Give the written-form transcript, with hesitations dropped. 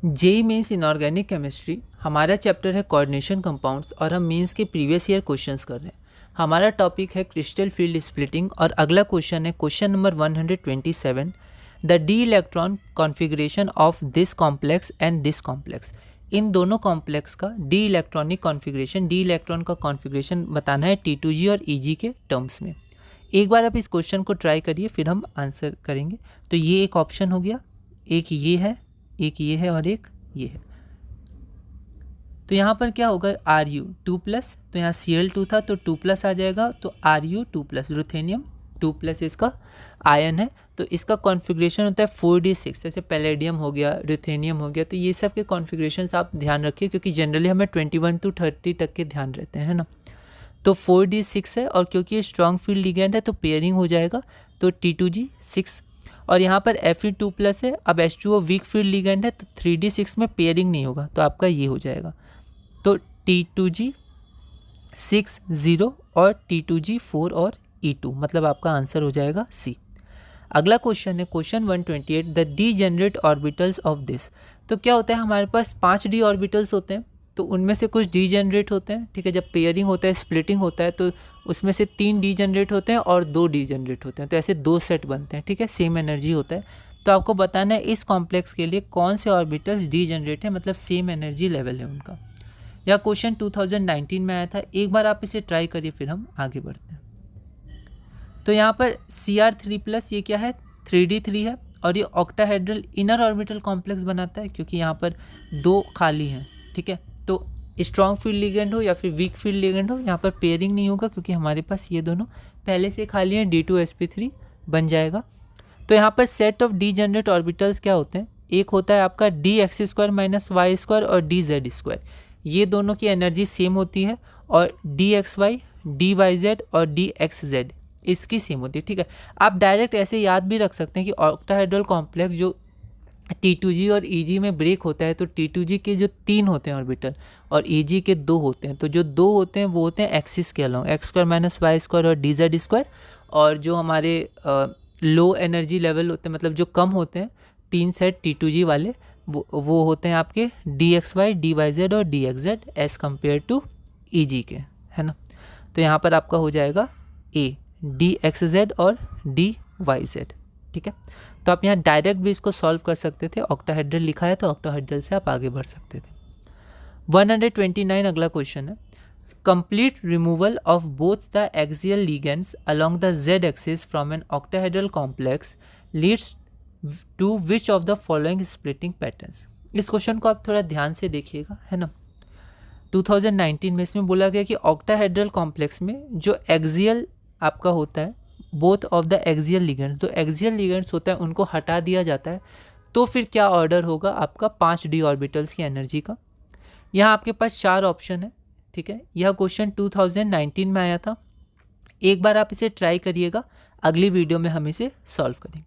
JEE mains inorganic chemistry हमारा chapter है coordination compounds और हम मेंस के प्रीवियस ईयर क्वेश्चंस कर रहे हैं। हमारा टॉपिक है क्रिस्टल फील्ड स्प्लिटिंग और अगला क्वेश्चन है question number 127, the d electron configuration of this complex and this complex. इन दोनों कॉम्प्लेक्स का d electronic configuration, d electron का कॉन्फ़िगरेशन बताना है T2G और EG के टर्म्स में। एक बार आप इस क्वेश्चन को ट्राई करिए, फिर हम आंसर करेंगे। तो ये एक ऑप्शन हो गया, एक ये है, एक ये है और एक ये है। तो यहाँ पर क्या होगा, Ru 2+, तो यहाँ Cl2 था तो 2+ आ जाएगा, तो Ru 2+, रुथेनियम 2+, इसका आयन है। तो इसका कॉन्फ़िगरेशन होता है 4d6, जैसे पैलेडियम हो गया, रुथेनियम हो गया। तो ये सब के कॉन्फ़िगरेशंस आप ध्यान रखिए, क्योंकि जनरली हमें 21 to 30 तक के ध्यान रहते हैं ना। तो 4d6 है, और क्योंकि ये स्ट्रॉन्ग फील्ड लिगेंड है तो पेयरिंग हो जाएगा, तो T2G 6। और यहाँ पर Fe2+ है, अब H2O वीक फील्ड लिगेंड है तो 3d6 में पेयरिंग नहीं होगा, तो आपका ये हो जाएगा। तो T2G 6 0 और T2G 4 और E2, मतलब आपका आंसर हो जाएगा C। अगला क्वेश्चन है question 128, the degenerate orbitals of this. तो क्या होता है, हमारे पास 5 डी ऑर्बिटल्स होते हैं, तो उनमें से कुछ डीजेनरेट होते हैं, ठीक है। जब पेयरिंग होता है, स्प्लिटिंग होता है, तो उसमें से 3 डीजेनरेट होते हैं और 2 डीजेनरेट होते हैं, तो ऐसे 2 सेट बनते हैं, ठीक है। सेम एनर्जी होता है। तो आपको बताना है इस कॉम्प्लेक्स के लिए कौन से ऑर्बिटल्स डीजेनरेट है, मतलब सेम एनर्जी लेवल है उनका। यह क्वेश्चन 2019 में आया था। एक बार आप इसे ट्राई करिए, फिर हम आगे बढ़ते हैं। तो यहाँ पर Cr3+, ये क्या है, 3d3 है, और ये ऑक्टाहेड्रल इनर ऑर्बिटल कॉम्प्लेक्स बनाता है, क्योंकि यहाँ पर 2 खाली हैं, ठीक है। तो स्ट्रॉन्ग फील्ड लिगेंड हो या फिर वीक फील्ड लिगेंड हो, यहाँ पर पेयरिंग नहीं होगा, क्योंकि हमारे पास ये दोनों पहले से खाली हैं, D2sp3 बन जाएगा। तो यहाँ पर सेट ऑफ डीजेनरेट ऑर्बिटल्स क्या होते हैं, एक होता है आपका dx² - y² और dz²। ये दोनों की एनर्जी सेम होती है, और dxy, dyz और dxz इसकी सेम होती है, ठीक है। आप डायरेक्ट ऐसे याद भी रख सकते हैं कि ऑक्टाहेड्रल कॉम्प्लेक्स जो T2G और EG में ब्रेक होता है, तो T2G के जो 3 होते हैं ऑर्बिटल और EG के 2 होते हैं, तो जो 2 होते हैं वो होते हैं एक्सिस के अलोंग, x² - y² और dz²। और जो हमारे लो एनर्जी लेवल होते हैं, मतलब जो कम होते हैं, 3 सेट T2G वाले, वो होते हैं आपके dxy, dyz और dxz as compared to EG के, है ना। तो यहाँ पर आपका हो जाएगा A, dxz और dyz, ठीक है। तो आप यहाँ डायरेक्ट भी इसको सॉल्व कर सकते थे, ऑक्टाहेड्रल लिखा है तो ऑक्टाहेड्रल से आप आगे बढ़ सकते थे। 129 अगला क्वेश्चन है, complete removal of both the axial ligands along the z axis from an octahedral complex leads to which of the following splitting patterns. इस क्वेश्चन को आप थोड़ा ध्यान से देखिएगा, है ना। 2019 में इसमें बोला गया कि ऑक्टाहेड्रल कॉम्प्लेक्स में जो एक्सियल आपका होता है, both of the axial ligands, जो एक्सियल लिगेंड्स होता है उनको हटा दिया जाता है, तो फिर क्या ऑर्डर होगा आपका 5 डी ऑर्बिटल्स की एनर्जी का। यहाँ आपके पास 4 ऑप्शन है, ठीक है। यह क्वेश्चन 2019 में आया था। एक बार आप इसे ट्राई करिएगा, अगली वीडियो में हम इसे सॉल्व करेंगे।